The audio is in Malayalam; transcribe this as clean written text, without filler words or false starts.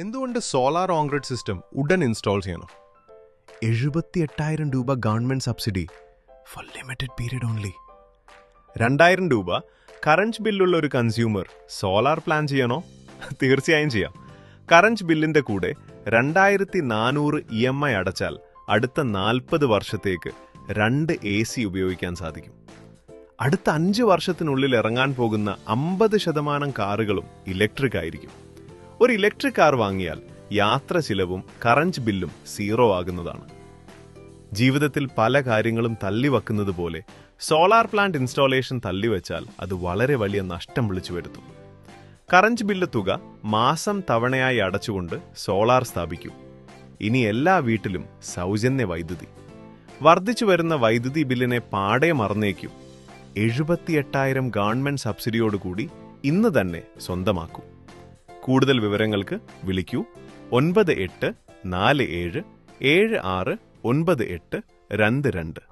എന്തുകൊണ്ട് സോളാർ ഓൺ ഗ്രിഡ് സിസ്റ്റം ഉടൻ ഇൻസ്റ്റാൾ ചെയ്യണം? 78,000 രൂപ government subsidy four limited period only. 2,000 രൂപ കറന്റ് ബില്ലുള്ള ഒരു കൺസ്യൂമർ സോളാർ പ്ലാൻ ചെയ്യണോ? തീർച്ചയായും ചെയ്യാം. കറന്റ് ബില്ലിന്റെ കൂടെ 2,400 EMI അടച്ചാൽ അടുത്ത 40 വർഷത്തേക്ക് 2 AC ഉപയോഗിക്കാൻ സാധിക്കും. അടുത്ത 5 വർഷത്തിനുള്ളിൽ ഇറങ്ങാൻ പോകുന്ന 50% കാറുകളും ഇലക്ട്രിക് ആയിരിക്കും. ഒരു ഇലക്ട്രിക് കാർ വാങ്ങിയാൽ യാത്ര ചിലവും കറന്റ് ബില്ലും 0 ആകുന്നതാണ്. ജീവിതത്തിൽ പല കാര്യങ്ങളും തള്ളിവെക്കുന്നത് പോലെ സോളാർ പ്ലാന്റ് ഇൻസ്റ്റാളേഷൻ തള്ളിവെച്ചാൽ അത് വളരെ വലിയ നഷ്ടം വിളിച്ചു വരുത്തും. കറന്റ് ബില്ല് തുക മാസം തവണയായി അടച്ചുകൊണ്ട് സോളാർ സ്ഥാപിക്കൂ. ഇനി എല്ലാ വീട്ടിലും സൗജന്യ വൈദ്യുതി. വർദ്ധിച്ചു വരുന്ന വൈദ്യുതി ബില്ലിനെ പാടെ മറന്നേക്കും. 78,000 ഗവൺമെന്റ് സബ്സിഡിയോടുകൂടി ഇന്ന് തന്നെ സ്വന്തമാക്കൂ. കൂടുതൽ വിവരങ്ങൾക്ക് വിളിക്കൂ 9847 769822.